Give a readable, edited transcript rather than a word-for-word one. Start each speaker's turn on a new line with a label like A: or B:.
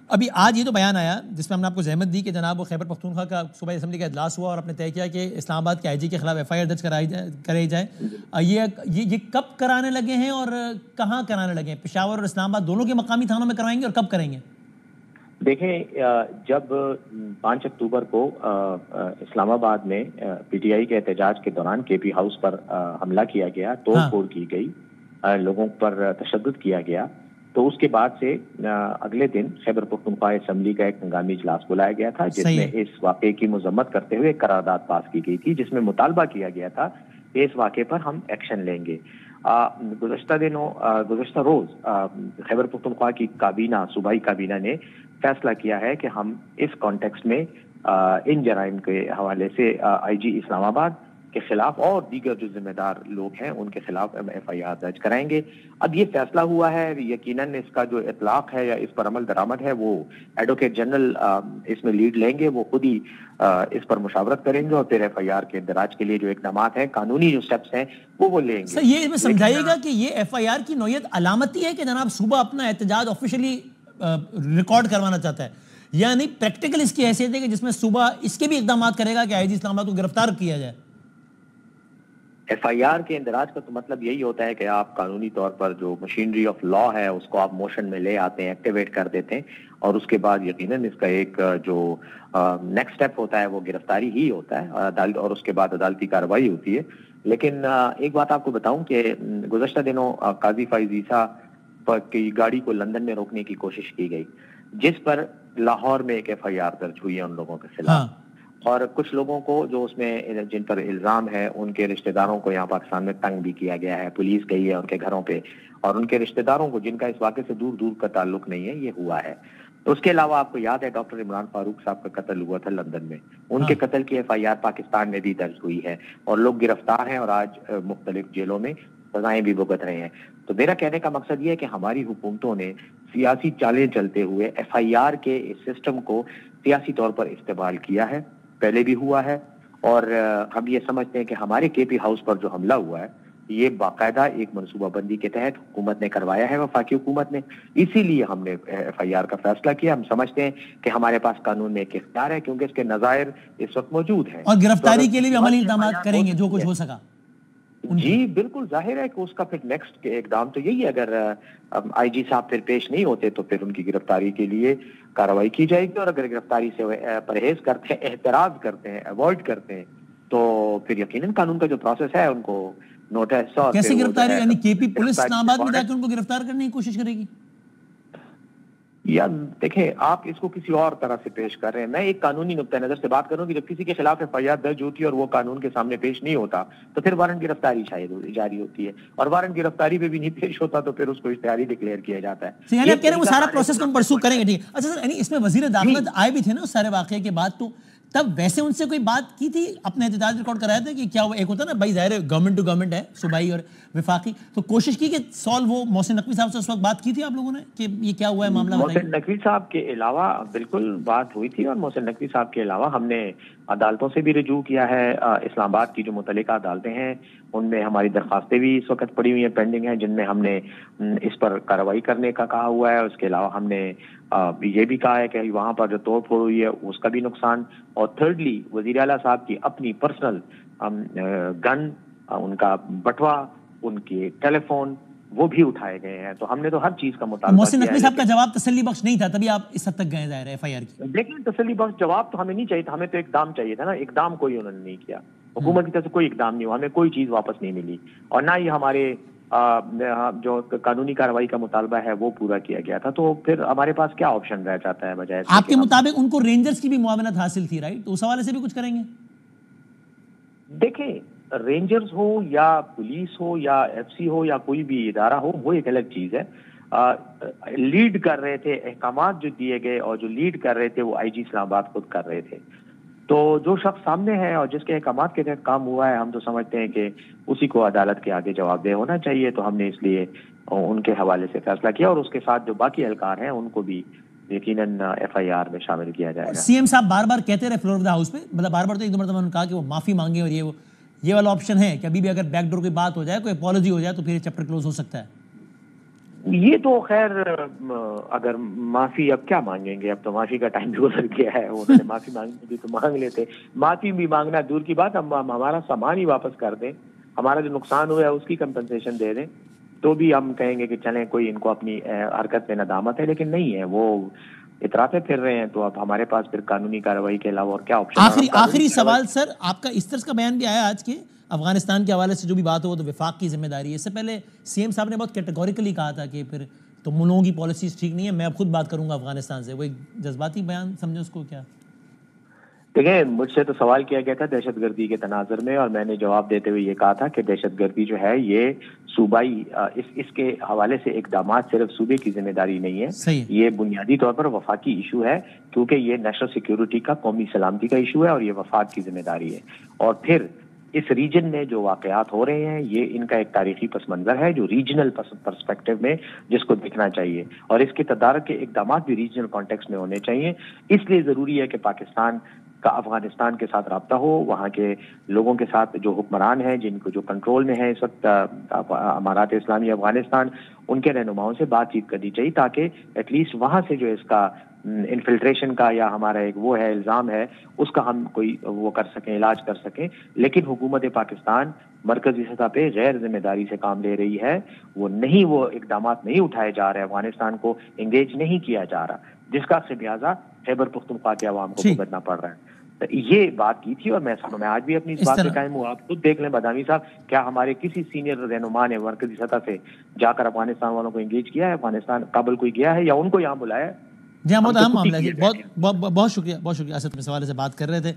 A: ابھی آج یہ تو بیان آیا جس میں ہم نے آپ کو زحمت دی کہ جناب خیبر پختونخوا کا صوبائی اسمبلی کا اجلاس ہوا اور آپ نے طے کیا کہ اسلام آباد کے آئی جی کے خلاف ایف آئی آر درج کرائی جائے. یہ کب کرانے لگے ہیں اور کہاں کرانے لگے ہیں؟ پشاور اور اسلام آباد دونوں کے مقامی تھانوں میں کروائیں گے اور کب کریں گے؟
B: دیکھیں، جب 5 اکتوبر کو اسلام آباد میں پی ٹی آئی کے احتجاج کے دوران کے پی ہاؤس پر حملہ کیا گیا، توڑ پھوڑ کی گئی، لوگوں پر تشدد کیا گیا، تو اس کے بعد سے اگلے دن خیبر پختونخوا اسمبلی کا ایک ہنگامی اجلاس بلایا گیا تھا، جس میں اس واقعے کی مذمت کرتے ہوئے ایک قرارداد پاس کی گئی تھی، جس میں مطالبہ کیا گیا تھا کہ اس واقعے پر ہم ایکشن لیں گے. گزشتہ روز خیبر پختونخوا کی کابینہ، صوبائی کابینہ نے فیصلہ کیا ہے کہ ہم اس کانٹیکسٹ میں ان جرائم کے حوالے سے آئی جی اسلام آباد کے خلاف اور دیگر جو ذمہ دار لوگ ہیں ان کے خلاف ایف آئی آر درج کرائیں گے. اب یہ فیصلہ ہوا ہے، یقیناً اس کا جو اطلاق ہے یا اس پر عمل درآمد ہے وہ ایڈوکیٹ جنرل اس میں لیڈ لیں گے، وہ خود ہی اس پر مشاورت کریں گے اور پھر ایف آئی آر کے اندراج کے لیے جو اقدامات ہیں، قانونی جو سٹیپس ہیں وہ لیں گے.
A: سر یہ سمجھائیے گا کہ یہ ایف آئی آر کی نوعیت علامتی ہے کہ جناب صوبہ اپنا احتجاج آفیشلی ریکارڈ کروانا چاہتا ہے، یعنی پریکٹیکل اس کی حیثیت ہے کہ جس میں صوبہ اس کے بھی اقدامات کرے گا کہ آئی جی اسلام آباد کو گرفتار کیا جائے؟
B: ایف آئی آر کے اندراج کا تو مطلب یہی ہوتا ہے کہ آپ قانونی طور پر جو مشینری آف لا ہے اس کو آپ موشن میں لے آتے ہیں، ایکٹیویٹ کر دیتے ہیں، اور اس کے بعد یقیناً اس کا ایک جو نیکسٹ سٹیپ ہوتا ہے وہ گرفتاری ہی ہوتا ہے، اور اس کے بعد عدالتی کارروائی ہوتی ہے. لیکن ایک بات آپ کو بتاؤں کہ گزشتہ دنوں قاضی فائز عیسیٰ کی گاڑی کو لندن میں روکنے کی کوشش کی گئی، جس پر لاہور میں ایک ایف آئی آر درج ہوئی ہے ان لوگوں کے خلاف، اور کچھ لوگوں کو جو اس میں جن پر الزام ہے ان کے رشتہ داروں کو یہاں پاکستان میں تنگ بھی کیا گیا ہے، پولیس گئی ہے ان کے گھروں پہ، اور ان کے رشتہ داروں کو جن کا اس واقعے سے دور دور کا تعلق نہیں ہے یہ ہوا ہے. تو اس کے علاوہ آپ کو یاد ہے ڈاکٹر عمران فاروق صاحب کا قتل ہوا تھا لندن میں، ان کے قتل کی ایف آئی آر پاکستان میں بھی درج ہوئی ہے اور لوگ گرفتار ہیں اور آج مختلف جیلوں میں سزائیں بھی بھگت رہے ہیں. تو میرا کہنے کا مقصد یہ ہے کہ ہماری حکومتوں نے سیاسی چالیں چلتے ہوئے ایف آئی آر کے اس سسٹم کو سیاسی طور پر استعمال کیا ہے، پہلے بھی ہوا ہے، اور ہم یہ سمجھتے ہیں کہ ہمارے کے پی ہاؤس پر جو حملہ ہوا ہے یہ باقاعدہ ایک منصوبہ بندی کے تحت حکومت نے کروایا ہے، وفاقی حکومت نے، اسی لیے ہم نے ایف آئی آر کا فیصلہ کیا. ہم سمجھتے ہیں کہ ہمارے پاس قانون میں ایک اختیار ہے کیونکہ اس کے نظائر اس وقت موجود ہیں،
A: اور گرفتاری کے لیے بھی عملی اقدامات کریں گے جو کچھ ہو سکا.
B: جی بالکل، ظاہر ہے کہ اس کا پھر نیکسٹ اقدام تو یہی ہے، اگر آئی جی صاحب پھر پیش نہیں ہوتے تو پھر ان کی گرفتاری کے لیے کارروائی کی جائے گی، اور اگر گرفتاری سے پرہیز کرتے ہیں، احتراز کرتے ہیں، ایوائڈ کرتے ہیں، تو پھر یقیناً قانون کا جو پروسیس ہے ان کو نوٹس. اور
A: کیسے گرفتاری؟ یعنی کے پی پولیس اسلام آباد میں جا کے ان کو گرفتار کرنے کی کوشش کرے گی؟
B: یا دیکھیں، آپ اس کو کسی اور طرح سے پیش کر رہے ہیں. میں ایک قانونی نقطہ نظر سے بات کروں کہ جب کسی کے خلاف ایف آئی آر درج ہوتی ہے اور وہ قانون کے سامنے پیش نہیں ہوتا تو پھر وارنٹ گرفتاری شاید جاری ہوتی ہے، اور وارنٹ گرفتاری پہ بھی نہیں پیش ہوتا تو پھر اس کو اشتہاری ڈکلیئر کیا جاتا ہے.
A: یعنی آپ کہہ رہے ہیں وہ سارا پروسیس کو ہم پرسو کریں گے. ٹھیک ہے. اچھا سر، یعنی اس میں وزیر داخلہ آئے بھی تھے نا اس سارے واقعے کے بعد، تو تب ویسے ان سے کوئی بات کی تھی؟ اپنے احتجاج ریکارڈ کرایا تھا کہ کیا وہ ایک ہوتا ہے نا بھائی، ظاہر ہے گورنمنٹ ٹو گورنمنٹ ہے صوبائی اور وفاقی، تو کوشش کی کہ سالو ہو؟ محسن نقوی صاحب سے اس وقت بات کی تھی آپ لوگوں نے کہ یہ کیا ہوا ہے معاملہ؟
B: محسن نقوی صاحب کے علاوہ بالکل بات ہوئی تھی، اور محسن نقوی صاحب کے علاوہ ہم نے عدالتوں سے بھی رجوع کیا ہے. اسلام آباد کی جو متعلقہ عدالتیں ہیں ان میں ہماری درخواستیں بھی اس وقت پڑی ہوئی ہیں، پینڈنگ ہیں، جن میں ہم نے اس پر کارروائی کرنے کا کہا ہوا ہے. اس کے علاوہ ہم نے یہ بھی کہا ہے کہ وہاں پر جو توڑ پھوڑ ہوئی ہے اس کا بھی نقصان، اور تھرڈلی وزیر اعلیٰ صاحب کی اپنی پرسنل گن، ان کا بٹوا، ان کے ٹیلی فون وہ بھی اٹھائے گئے ہیں. تو ہم نے تو ہر چیز کا مطالبہ کیا ہے.
A: محسن نقوی صاحب کا جواب تسلی بخش نہیں تھا، تبھی آپ اس حد تک گئے ظاہر ہے ایف آئی آر کی.
B: لیکن تسلی بخش جواب تو ہمیں نہیں چاہیے تھا، ہمیں تو اقدام چاہیے تھا نا. اقدام کوئی انہوں نے نہیں کیا، حکومت کی طرف سے کوئی اقدام نہیں ہوا، ہمیں کوئی چیز واپس نہیں ملی، اور نہ ہی ہمارے جو قانونی کارروائی کا مطالبہ ہے وہ پورا کیا گیا تھا. تو پھر ہمارے پاس کیا آپشن رہ جاتا ہے بجائے
A: آپ کے مطابق ان کو رینجرز کی بھی معاونت حاصل تھی، رائٹ؟ تو اس حوالے سے بھی کچھ کریں گے؟
B: دیکھیں، رینجرز ہو یا پولیس ہو یا ایف سی ہو یا کوئی بھی ادارہ ہو، وہ ایک الگ چیز ہے. لیڈ کر رہے تھے، احکامات جو دیے گئے اور جو لیڈ کر رہے تھے وہ آئی جی اسلام آباد خود کر رہے تھے. تو جو شخص سامنے ہے اور جس کے احکامات کے تحت کام ہوا ہے، ہم تو سمجھتے ہیں کہ اسی کو عدالت کے آگے جواب دہ ہونا چاہیے. تو ہم نے اس لیے ان کے حوالے سے فیصلہ کیا، اور اس کے ساتھ جو باقی اہلکار ہیں ان کو بھی یقیناً ایف آئی آر میں شامل کیا جائے گا.
A: سی ایم صاحب بار بار کہتے رہے فلور آف دا ہاؤس پہ، مطلب بار بار تو ایک دو مرتبہ انہوں نے کہا کہ وہ معافی مانگے، اور یہ والا آپشن ہے کہ ابھی بھی اگر بیک ڈور کی بات ہو جائے، کوئی اپالوجی ہو جائے تو پھر چیپٹر کلوز ہو سکتا ہے.
B: یہ تو خیر اگر معافی اب کیا مانگیں گے، اب تو معافی کا ٹائم بھی گزر گیا ہے، انہوں نے معافی مانگنی تھی تو مانگ لیتے، معافی بھی مانگنا دور کی بات، ہم ہمارا سامان ہی واپس کر دیں، ہمارا جو نقصان ہوا ہے اس کی کمپنسیشن دے دیں، تو بھی ہم کہیں گے کہ چلیں کوئی ان کو اپنی حرکت میں ندامت ہے، لیکن نہیں ہے، وہ اطرافے پھر رہے ہیں، تو اب ہمارے پاس پھر قانونی کارروائی کے علاوہ اور کیا آپشن ہے؟
A: آخری سوال سر، آپ کا اس طرح کا بیان بھی آیا آج کے افغانستان کے حوالے سے جو بھی بات ہو تو وفاق کی ذمہ داری ہے، اس سے پہلے سی ایم صاحب نے بہت کیٹیگوریکلی کہا تھا کہ پھر تم لوگوں کی پالیسیز ٹھیک نہیں ہے، میں اب خود بات کروں گا افغانستان سے، وہ ایک جذباتی بیان سمجھے اس کو کیا؟
B: دیکھیں، مجھ سے تو سوال کیا گیا تھا دہشت گردی کے تناظر میں، اور میں نے جواب دیتے ہوئے یہ کہا تھا کہ دہشت گردی جو ہے یہ صوبائی اس کے حوالے سے اقدامات صرف صوبے کی ذمہ داری نہیں ہے، یہ بنیادی طور پر وفاقی ایشو ہے، کیونکہ یہ نیشنل سیکیورٹی کا، قومی سلامتی کا ایشو ہے، اور یہ وفاق کی ذمہ داری ہے، اور پھر اس ریجن میں جو واقعات ہو رہے ہیں یہ ان کا ایک تاریخی پس منظر ہے جو ریجنل پرسپیکٹو میں جس کو دیکھنا چاہیے، اور اس کے تدارک کے اقدامات بھی ریجنل کانٹیکسٹ میں ہونے چاہیے، اس لیے ضروری ہے کہ پاکستان کا افغانستان کے ساتھ رابطہ ہو، وہاں کے لوگوں کے ساتھ جو حکمران ہیں، جن کو جو کنٹرول میں ہے اس وقت امارات اسلامی افغانستان، ان کے رہنماؤں سے بات چیت کرنی چاہیے تاکہ ایٹ لیسٹ وہاں سے جو اس کا انفلٹریشن کا یا ہمارا ایک وہ ہے الزام ہے اس کا ہم کوئی وہ کر سکیں، علاج کر سکیں، لیکن حکومت پاکستان مرکزی سطح پہ غیر ذمہ داری سے کام لے رہی ہے، وہ اقدامات نہیں اٹھائے جا رہے، افغانستان کو انگیج نہیں کیا جا رہا، جس کا خمیازہ خیبر پختونخوا کے عوام کو بھگتنا پڑ رہا ہے۔ یہ بات کی تھی، اور میں آج بھی اپنی اس بات پہ قائم ہوں، آپ خود دیکھ لیں بادامی صاحب، کیا ہمارے کسی سینئر رہنما نے مرکزی سطح سے جا کر افغانستان والوں کو انگیج کیا ہے؟ افغانستان کابل کوئی گیا ہے یا ان کو یہاں بلایا ہے؟
A: جی، بہت اہم معاملہ ہے، بہت شکریہ اسد، اس حوالے سے بات کر رہے تھے۔